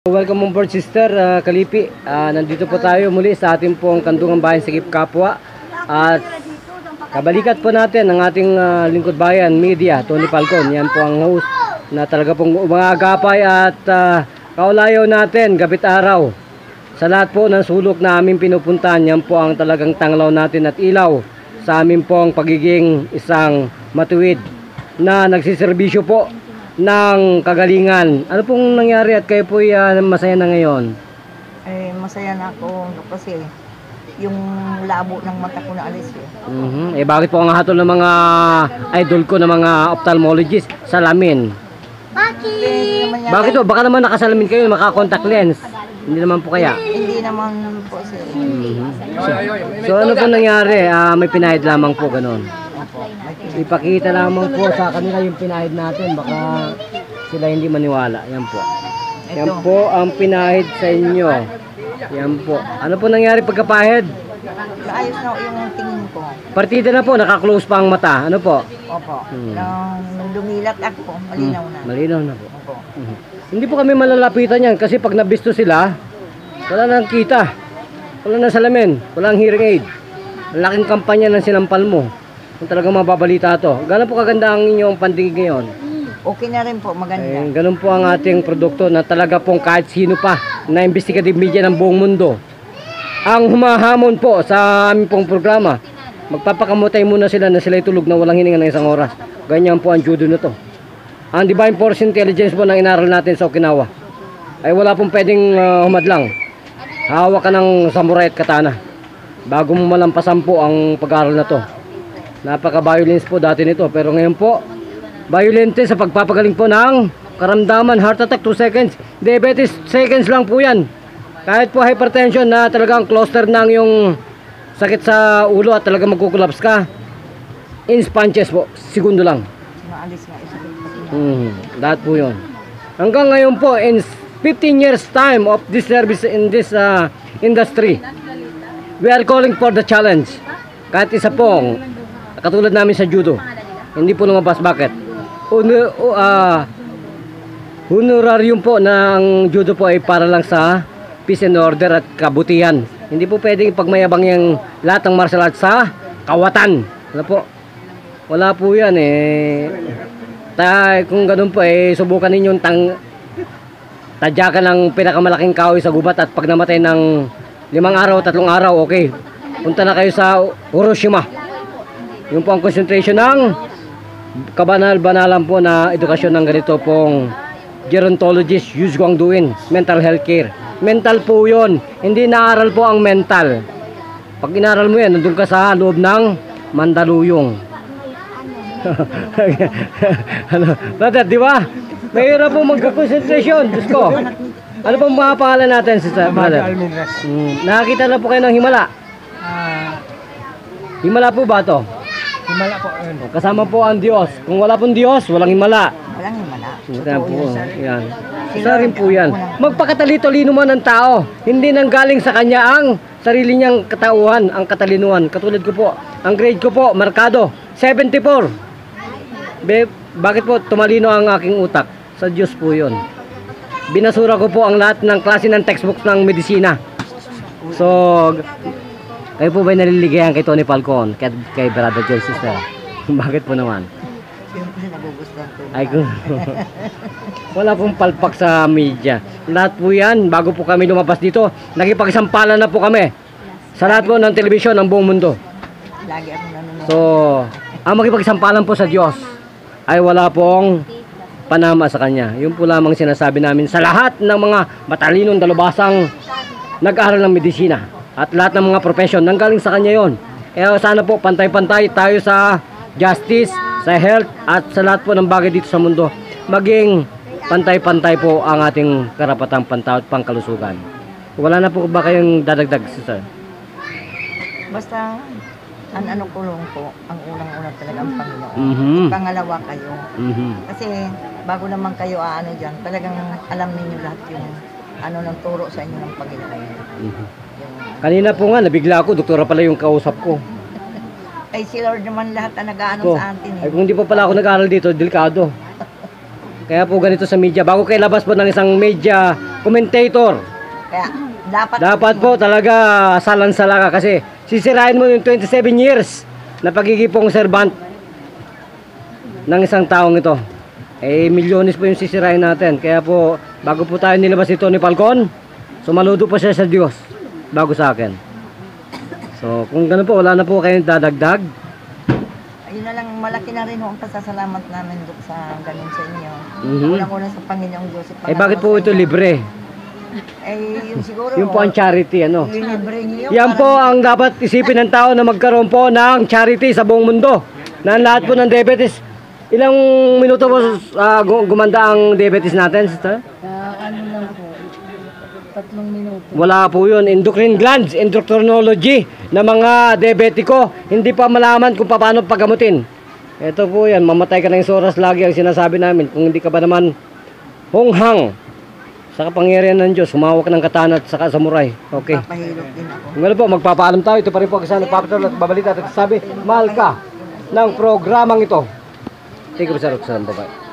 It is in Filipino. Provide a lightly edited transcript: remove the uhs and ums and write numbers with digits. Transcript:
Welcome on board, Sister Kalipi. Nandito po tayo muli sa ating pong Kandungan Bayan Sikip Kapwa. At kabalikat po natin ang ating lingkod bayan media, Tony Falcon. Yan po ang host na talaga pong umaagapay at kaulayaw natin gabit araw. Sa lahat po ng sulok na aming pinupuntahan, yan po ang talagang tanglaw natin at ilaw sa aming pong pagiging isang matuwid na nagsiservisyo po ng kagalingan. Ano pong nangyari at kayo po masaya na ngayon? Masaya na ako kasi yung labo ng mata ko na alis Bakit po ang hatol ng mga idol ko na mga ophthalmologist salamin? Bakit po? Baka naman nakasalamin kayo, maka-contact lens. Hindi naman po kaya? Hindi naman po sir. So ano po nangyari? May pinahid lamang po ganun. Ipakita lamang po sa kanila yung pinahid natin, baka sila hindi maniwala. Yan po. Yan po ang pinahid sa inyo. Yan po. Ano po nangyari pagkapahid? Ayos na yung tingin ko. Partida na po, naka-close pa ang mata. Ano po? Opo. Nung lumilat ako, malinaw na. Malinaw na po. Opo. Hindi po kami malalapitan yan kasi pag nabisto sila, wala nang kita. Wala nang salamin. Wala nang hearing aid. Ang laking kampanya ng sinampal mo. Kung talagang mababalita to. Gano'n po kaganda ang inyong pandigig ngayon? Okay na rin po, maganda. Ganun po ang ating produkto na talaga pong kahit sino pa na investigative media ng buong mundo ang humahamon po sa aming pong programa. Magpapakamutay muna sila na sila'y tulog na walang hininga ng isang oras. Ganyan po ang judo na to. Ang Divine Force Intelligence po na inaral natin sa Okinawa ay wala pong pwedeng humadlang. Hawak ka ng samurai at katana bago mo malampasan po ang pag-aaral na to. Napaka-violence po dati nito, pero ngayon po violente sa pagpapagaling po ng karamdaman. Heart attack 2 seconds, diabetes seconds lang po yan. Kahit po hypertension na talagang cluster ng yung sakit sa ulo at talagang magkukulaps ka, in sponges po, segundo lang. Maalis nga isa. Lahat po yun. Hanggang ngayon po, in 15 years time of this service in this industry, we are calling for the challenge. Kahit isa pong katulad namin sa judo, hindi po lumabas. Bakit? Honorarium po ng judo po ay para lang sa peace and order at kabutihan. Hindi po pwedeng pagmayabang yung lahat ng martial arts sa kawatan. Wala po. Wala po yan kung ganun po subukan ninyong tadyakan ng pinakamalaking kahoy sa gubat at pag namatay ng 5 araw, 3 araw, okay. Punta na kayo sa Hiroshima. Yung po ang concentration ng kabanal-banalan po na edukasyon ng ganito pong gerontologist, Yus Guangduin, mental health care. Mental po yun, hindi naaral po ang mental. Pag inaral mo yan, nandun ka sa loob ng Mandaluyong. Brother, di ba? Mahirap po magka-concentration. Diyos ko. Ano pong mga pangalan natin, sister, brother? Nakakita na po kayo ng himala? Himala po ba to? Himala po. Kasama po ang Diyos. Kung wala pong Diyos, walang himala. Walang himala. Yan po. Yan. Isa rin po yan. Magpakatalito-lino man ng tao. Hindi nang galing sa kanya ang sarili niyang katauhan, ang katalinuhan. Katulad ko po, ang grade ko po, markado, 74. Bakit po tumalino ang aking utak? Sa Diyos po yun. Binasura ko po ang lahat ng klase ng textbooks ng medisina. So, kayo po ba'y naliligayan kay Tony Falcon? Kay Brother John, sister? Bakit po naman? Siyempre nagugustuhan ko. Ay, wala pong palpak sa media. Lahat po yan, bago po kami lumabas dito, nakipagsampalan na po kami sa lahat po ng telebisyon ng buong mundo. Lagi ako nanonood. So, ang makipagsampalan po sa Diyos ay wala pong panama sa Kanya. Yun po lamang sinasabi namin sa lahat ng mga matalinong dalubhasang nag-aaral ng medisina at lahat ng mga profession, nanggaling sa Kanya yon. Kaya sana po pantay-pantay tayo sa justice, sa health at sa lahat po ng bagay dito sa mundo. Maging pantay-pantay po ang ating karapatang pantao at pangkalusugan. Wala na po ba kayong dadagdag, sister? Basta ano ko lang po, ang unang-una talaga ang Panginoon. Pangalawa kayo. Kasi bago naman kayo dyan, talagang alam ninyo lahat yung ng turo sa inyo ng Panginoon. Kanina po nga, nabigla ako, doktora pala yung kausap ko. Ay si Lord naman lahat ang nag-aano sa atin Ay kung di pa pala ako nag-aaral dito, delikado. Kaya po ganito sa media, bago kayo labas po ng isang media commentator, Kaya dapat po talaga salan-sala ka kasi sisirain mo yung 27 years na pagigipong servant ng isang taong ito. Eh, milyones po yung sisirain natin. Kaya po, bago po tayo nilabas ni Tony Falcon, sumaludo po siya sa Diyos bago sa akin. So, kung gano'n po, wala na po kayong dadagdag. ayun na lang, malaki na rin ho ang pasasalamat namin doon sa ganun sa inyo. Mhm. Unang-una sa Panginoong Diyos. Eh, bakit po ito libre? Eh, yun siguro. Yung po ang charity, ano? Libre niyo. Yan po ang dapat isipin ng tao na magkaroon po ng charity sa buong mundo. Na ang lahat po ng diabetes. Ilang minuto po gumanda ang diabetes natin, sister? Ano lang po, 3 minuto. Wala po yun. Endocrine glands, endocrinology na mga diabetiko. Hindi pa malaman kung paano pagamutin. Ito po yan, mamatay ka ng oras lagi ang sinasabi namin. Kung hindi ka ba naman honghang sa kapangyarihan ng Diyos, humawak ng katana at saka samurai. Okay. Papahilot din ako. Ngayon po, magpapaalam tayo. Ito pa rin po kasi nagpapatuloy at babalita at sabi, mahal ka ng programang ito. Thank you, Sir Roxanne. Bye-bye.